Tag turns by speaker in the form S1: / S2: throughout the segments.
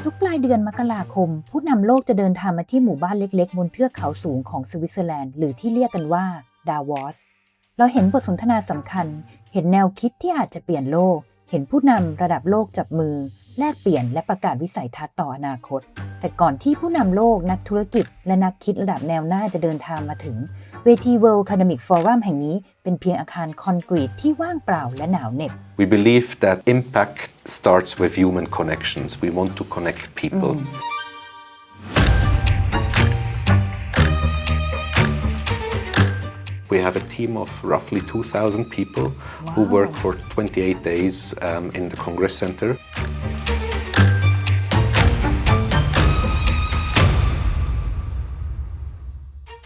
S1: ทุกปลายเดือนมกราคมผู้นำโลกจะเดินทางมาที่หมู่บ้านเล็กๆบนเทือกเขาสูงของสวิตเซอร์แลนด์หรือที่เรียกกันว่าดาวอสเราเห็นบทสนทนาสำคัญเห็นแนวคิดที่อาจจะเปลี่ยนโลกเห็นผู้นำระดับโลกจับมือแลกเปลี่ยนและประกาศวิสัยทัศน์ต่ออนาคตแต่ก่อนที่ผู้นำโลกนักธุรกิจและนักคิดระดับแนวหน้าจะเดินทางมาถึงเวที World Economic Forum แห่งนี้เป็นเพียงอาคารคอนกรีตที่ว่างเปล่าและหนาวเหน็บ
S2: We believe that impact starts with human connections. We want to connect people. We have a team of roughly 2,000 people who work for 28 days in the Congress Center.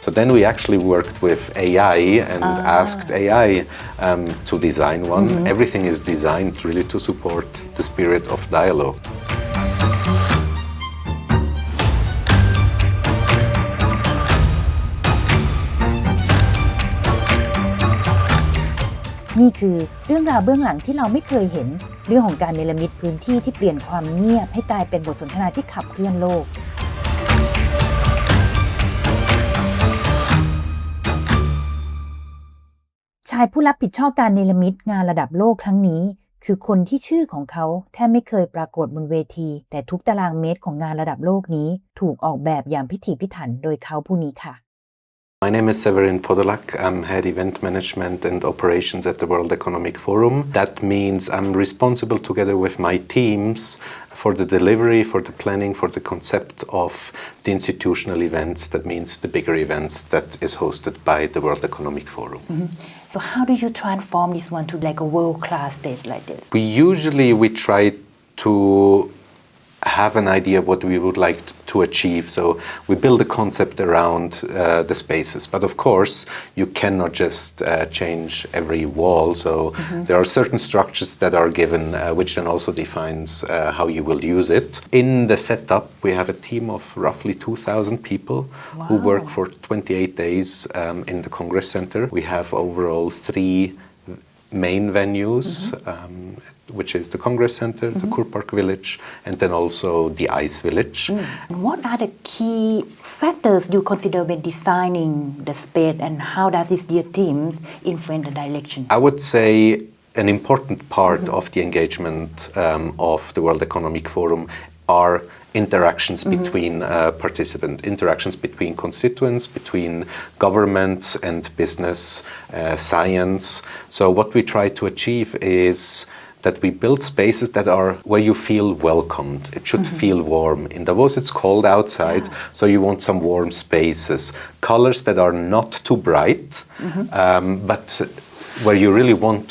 S2: So then we actually worked with AI and asked AI to design one. Everything is designed really to support the spirit of dialogue.
S1: นี่คือเรื่องราวเบื้องหลังที่เราไม่เคยเห็นเรื่องของการเนรมิตพื้นที่ที่เปลี่ยนความเงียบให้กลายเป็นบทสนทนาที่ขับเคลื่อนโลกชายผู้รับผิดชอบการเนรมิตงานระดับโลกครั้งนี้คือคนที่ชื่อของเขาแทบไม่เคยปรากฏบนเวทีแต่ทุกตารางเมตรของงานระดับโลกนี้ถูกออกแบบอย่างพิถีพิถันโดยเขาผู้นี้ค่ะ
S2: My name is Severin Podak. I'm head event management and operations at the World Economic Forum. That means I'm responsible together with my teams for the delivery, for the planning, for the concept of the institutional events. That means the bigger events that is hosted by the World Economic Forum.
S1: So how do you transform this one to like a world-class stage like this?
S2: We try to have an idea of what we would like to achieve. So we build a concept around the spaces. But of course, you cannot just change every wall. So there are certain structures that are given, which then also defines how you will use it. In the setup, we have a team of roughly 2,000 people who work for 28 days in the Congress Center. We have overall 3 main venues, which is the Congress Center, the Kurpark Village, and then also the Ice Village.
S1: What are the key factors you consider when designing the space and how does this your teams influence the direction?
S2: I would say an important part of the engagement of the World Economic Forum are interactions between participants, interactions between constituents, between governments and business, science. So what we try to achieve is that we build spaces that are where you feel welcomed. It should feel warm. In Davos, it's cold outside, so you want some warm spaces. Colors that are not too bright, but where you really want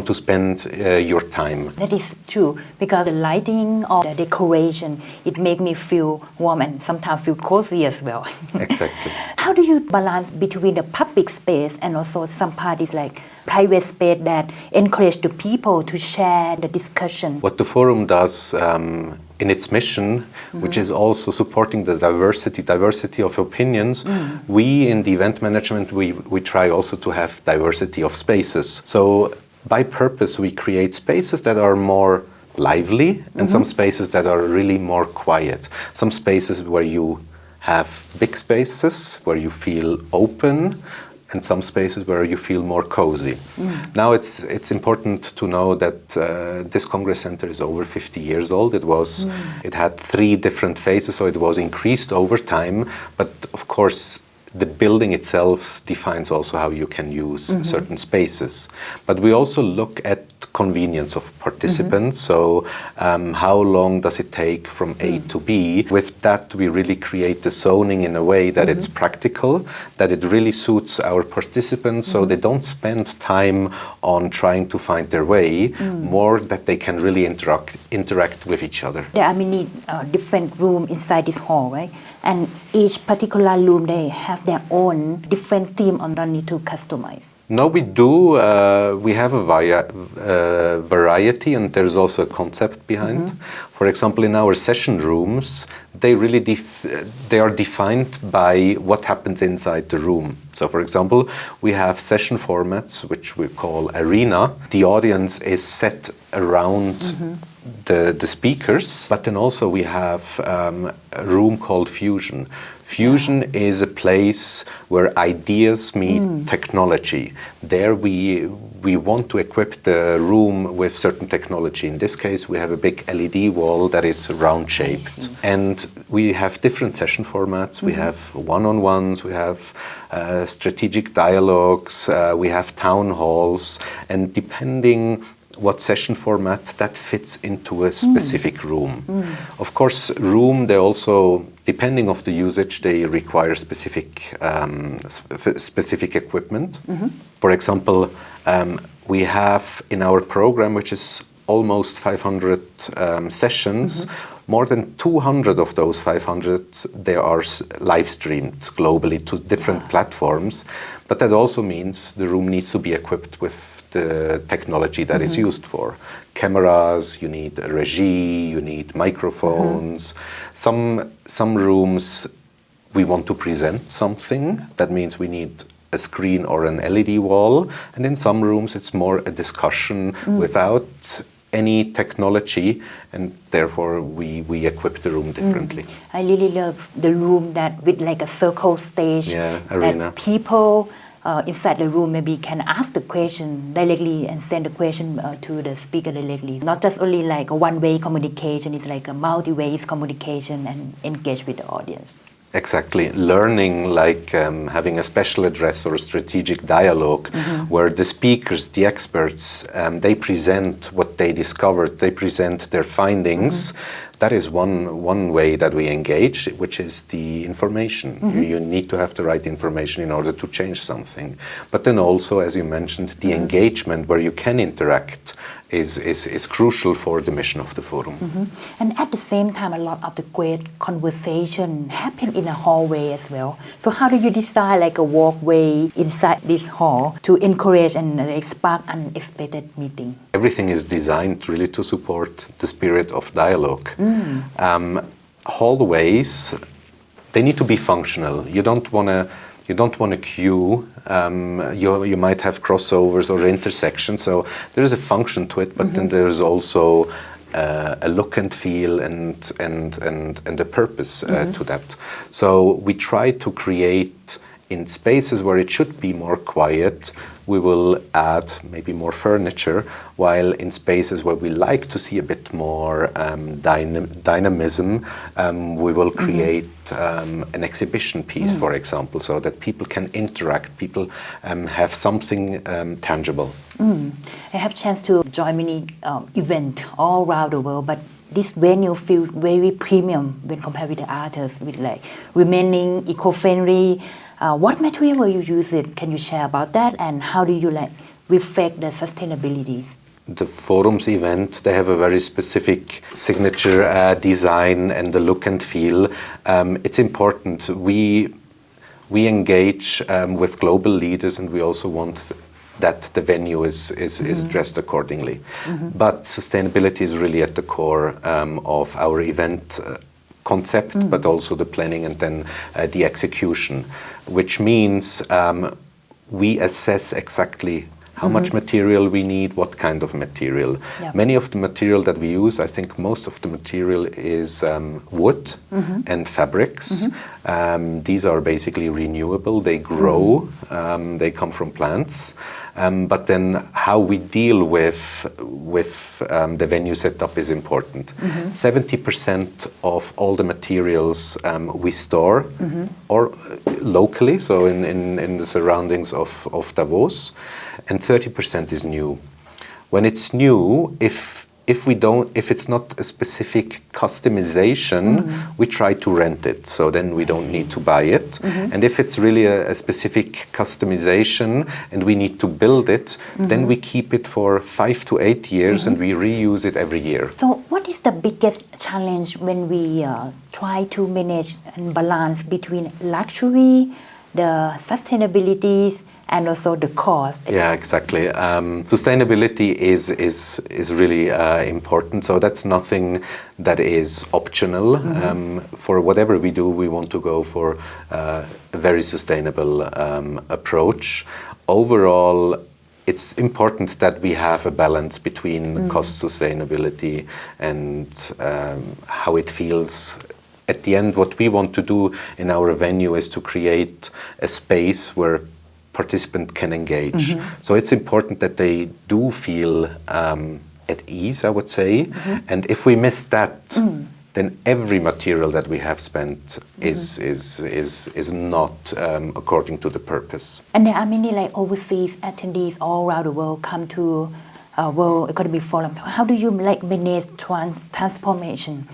S2: to spend your time.
S1: That is true, because the lighting or the decoration, it makes me feel warm and sometimes feel cozy as well.
S2: Exactly.
S1: How do you balance between the public space and also some part is like private space that encourage the people to share the discussion?
S2: What the forum does in its mission, which is also supporting the diversity of opinions, we in the event management, we try also to have diversity of spaces. So by purpose, we create spaces that are more lively and some spaces that are really more quiet. Some spaces where you have big spaces, where you feel open, and some spaces where you feel more cozy. Now it's important to know that this Congress Center is over 50 years old. It had 3 different phases, so it was increased over time. But of course, the building itself defines also how you can use certain spaces. But we also look at convenience of participants. So how long does it take from A to B? With that, we really create the zoning in a way that it's practical, that it really suits our participants, so they don't spend time on trying to find their way, more that they can really interact with each other.
S1: There are many different rooms inside this hall, right? And each particular room, they have their own different theme on don't need to customize.
S2: No, we do. We have a variety, and there's also a concept behind. For example, in our session rooms, they really they are defined by what happens inside the room. So, for example, we have session formats which we call arena. The audience is set around the speakers, but then also we have a room called Fusion. Fusion is a place where ideas meet technology. There we want to equip the room with certain technology. In this case, we have a big LED wall that is round-shaped. And we have different session formats. We have one-on-ones, we have strategic dialogues, we have town halls, and depending what session format that fits into a specific room. Of course, they also, depending of the usage, they require specific equipment. For example, we have in our program, which is almost 500 sessions, more than 200 of those 500, they are live streamed globally to different platforms. But that also means the room needs to be equipped with the technology that is used for. Cameras, you need a regie, you need microphones. Some rooms we want to present something. That means we need a screen or an LED wall. And in some rooms it's more a discussion without any technology, and therefore we equip the room differently.
S1: I really love the room that with like a circle stage.
S2: Arena.
S1: That people inside the room maybe can ask the question directly and send the question to the speaker directly. Not just only like a one-way communication, it's like a multi-way communication and engage with the audience.
S2: Exactly. Learning, like having a special address or a strategic dialogue where the speakers, the experts, they present what they discovered, they present their findings. That is one way that we engage, which is the information. You need to have the right information in order to change something. But then also, as you mentioned, the engagement where you can interact is crucial for the mission of the forum.
S1: And at the same time, a lot of the great conversation happen in a hallway as well. So how do you design like a walkway inside this hall to encourage and spark unexpected meeting?
S2: Everything is designed really to support the spirit of dialogue. Hallways, they need to be functional. You don't want to queue. You might have crossovers or intersections. So there is a function to it, but then there is also a look and feel and a purpose to that. So we try to create in spaces where it should be more quiet, we will add maybe more furniture, while in spaces where we like to see a bit more dynamism, we will create an exhibition piece, for example, so that people can interact, people have something tangible.
S1: I have chance to join many event all around the world, but this venue feels very premium when compared with the others, with like remaining eco-friendly. What material will you use it? Can you share about that? And how do you like reflect the sustainabilities?
S2: The forums event, they have a very specific signature design and the look and feel. It's important. We engage with global leaders, and we also want that the venue is dressed accordingly. But sustainability is really at the core of our event concept, but also the planning and then the execution, which means we assess exactly how much material we need, what kind of material. Many of the material that we use, I think most of the material is wood and fabrics. These are basically renewable, they grow, they come from plants. But then how we deal with the venue setup is important. 70% of all the materials we store or locally, so in the surroundings of Davos, and 30% is new. When it's new, if it's not a specific customization, we try to rent it, so then we don't need to buy it. And if it's really a specific customization and we need to build it, then we keep it for 5 to 8 years and we reuse it every year.
S1: So what is the biggest challenge when we try to manage and balance between luxury, the sustainabilities, and also the cost?
S2: Yeah, exactly. Sustainability is really important. So that's nothing that is optional. For whatever we do, we want to go for a very sustainable approach. Overall, it's important that we have a balance between cost sustainability and how it feels. At the end, what we want to do in our venue is to create a space where participants can engage. So it's important that they do feel at ease, I would say. And if we miss that, then every material that we have spent is not according to the purpose.
S3: And there are many like overseas attendees all around the world come to World Economic Forum. How do you like manage transformation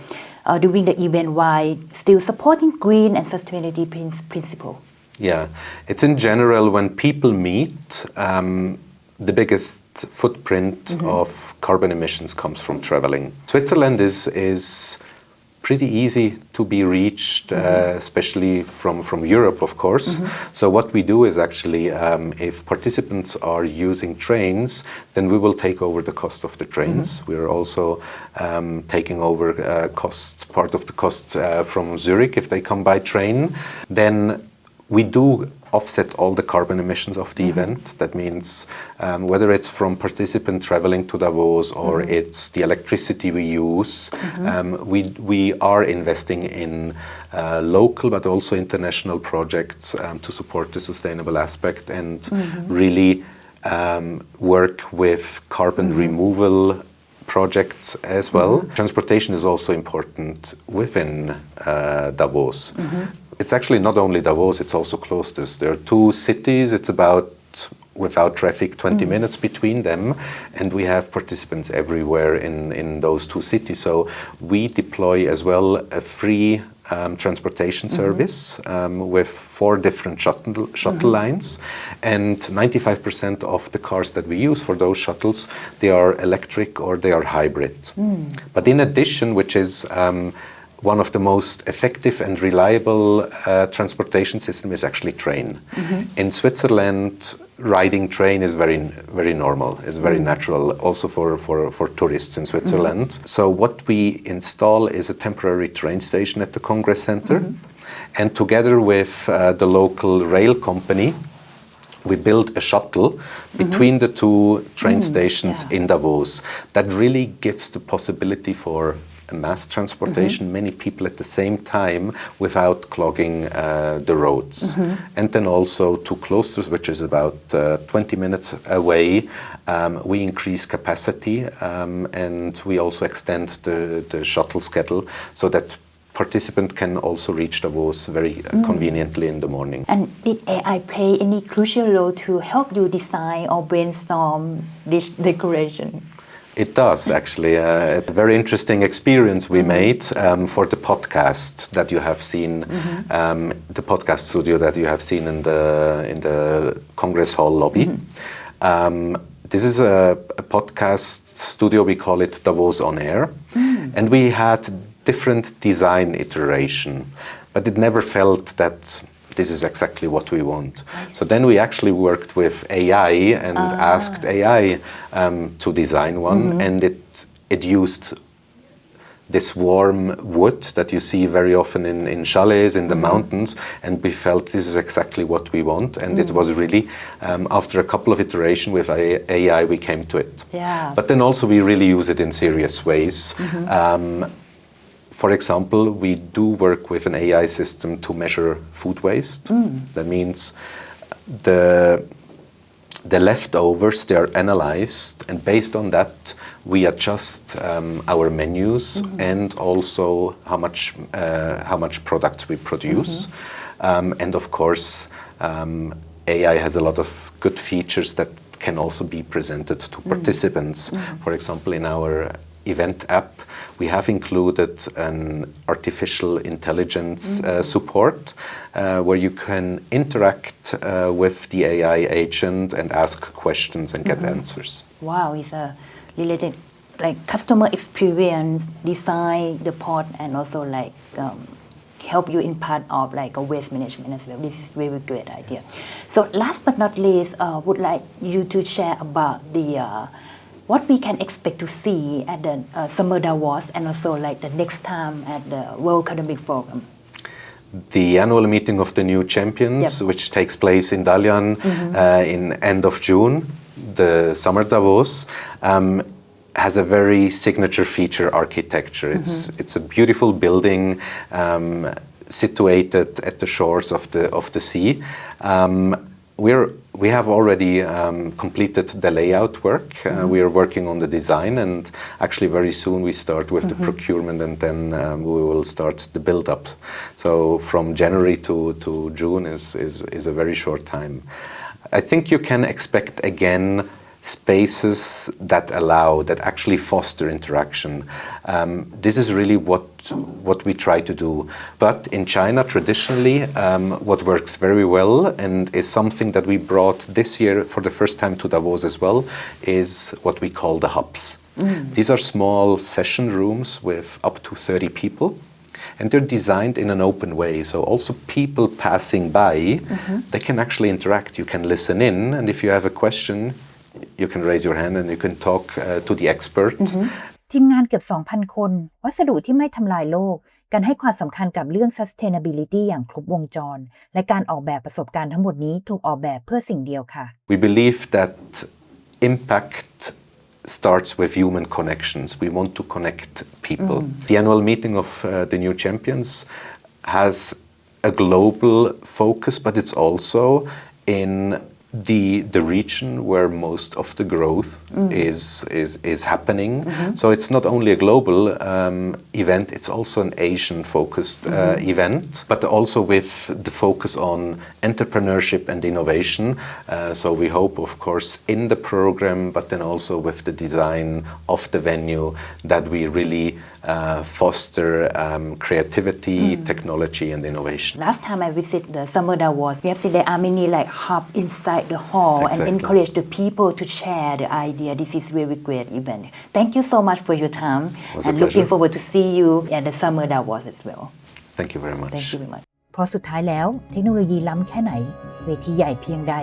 S3: during the event while still supporting green and sustainability principle?
S2: Yeah, it's in general when people meet, the biggest footprint of carbon emissions comes from traveling. Switzerland is pretty easy to be reached, especially from Europe, of course. So what we do is actually, if participants are using trains, then we will take over the cost of the trains. We're also taking over part of the cost from Zurich if they come by train. Then we do offset all the carbon emissions of the event. That means whether it's from participant traveling to Davos or it's the electricity we use, we are investing in local but also international projects to support the sustainable aspect and really work with carbon removal projects as well. Transportation is also important within Davos. It's actually not only Davos, it's also close. There are two cities, it's about, without traffic, 20 minutes between them, and we have participants everywhere in those two cities. So we deploy as well a free transportation service with 4 different shuttle lines, and 95% of the cars that we use for those shuttles, they are electric or they are hybrid. But in addition, which is one of the most effective and reliable transportation system is actually train. In Switzerland, riding train is very normal. It's very natural also for tourists in Switzerland. So what we install is a temporary train station at the Congress Center. And together with the local rail company, we built a shuttle between the two train stations in Davos that really gives the possibility for a mass transportation, many people at the same time without clogging the roads. And then also to Klosters, which is about 20 minutes away, we increase capacity and we also extend the shuttle schedule so that participants can also reach Davos very conveniently in the morning.
S3: And did AI play any crucial role to help you design or brainstorm this decoration?
S2: It does, actually. A very interesting experience we made for the podcast that you have seen, the podcast studio that you have seen in the Congress Hall lobby. This is a podcast studio, we call it Davos On Air, and we had different design iteration, but it never felt that this is exactly what we want. So then we actually worked with AI and asked AI to design one, and it used this warm wood that you see very often in chalets in the mountains, and we felt this is exactly what we want, and it was really, after a couple of iterations with AI, we came to it.
S3: Yeah.
S2: But then also we really use it in serious ways. For example, we do work with an AI system to measure food waste. That means the leftovers, they are analyzed, and based on that, we adjust our menus and also how much products we produce. And of course, AI has a lot of good features that can also be presented to participants. For example, in our event app, we have included an artificial intelligence support where you can interact with the AI agent and ask questions and get answers.
S3: Wow, it's a related like customer experience, design the pod, and also like help you in part of like a waste management as well. This is very great idea. So last but not least, would like you to share about the what we can expect to see at the Summer Davos and also like the next time at the World Economic Forum.
S2: The annual meeting of the new champions, which takes place in Dalian in end of June. the Summer Davos has a very signature feature architecture. It's a beautiful building situated at the shores of the sea. We have already completed the layout work. We are working on the design, and actually very soon we start with the procurement, and then we will start the build-up. So from January to June is a very short time. I think you can expect again spaces that actually foster interaction. This is really what we try to do. But in China, traditionally, what works very well and is something that we brought this year for the first time to Davos as well, is what we call the hubs. These are small session rooms with up to 30 people. And they're designed in an open way, so also people passing by, they can actually interact. You can listen in, and if you have a question, you can raise your hand and you can talk to the expert.
S1: ทีมงานเกือบ 2,000 คนวัสดุที่ไม่ทำลายโลกการให้ความสำคัญกับเรื่อง sustainability อย่างครบวงจรและการออกแบบประสบการณ์ทั้งหมดนี้ถูกออกแบบเพื่อสิ่งเดียวค่ะ
S2: We believe that impact starts with human connections. We want to connect people. The annual meeting of the new champions has a global focus, but it's also in the region where most of the growth is happening. So it's not only a global event, it's also an Asian focused event, but also with the focus on entrepreneurship and innovation. So we hope, of course, in the program, but then also with the design of the venue, that we really foster creativity, technology, and innovation.
S3: Last time I visited the Summer Davos, we have seen there are many like hub inside the hall and encourage the people to share the idea. This is very great event. Thank you so much for your time and looking forward to see you at the Summer Davos as well.
S2: Thank you very much.
S3: Thank you very much.
S1: เพราะสุดท้ายแล้วเทคโนโลยีล้ำแค่ไหนเวทีใหญ่เพียงใด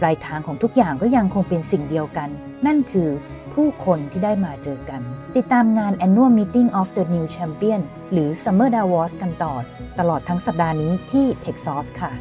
S1: ปลายทางของทุกอย่างก็ยังคงเป็นสิ่งเดียวกันนั่นคือผู้คนที่ได้มาเจอกันติดตามงาน Annual Meeting of the New Champion หรือ Summer Davos กันต่อตลอดทั้งสัปดาห์นี้ที่ Techsauce ค่ะ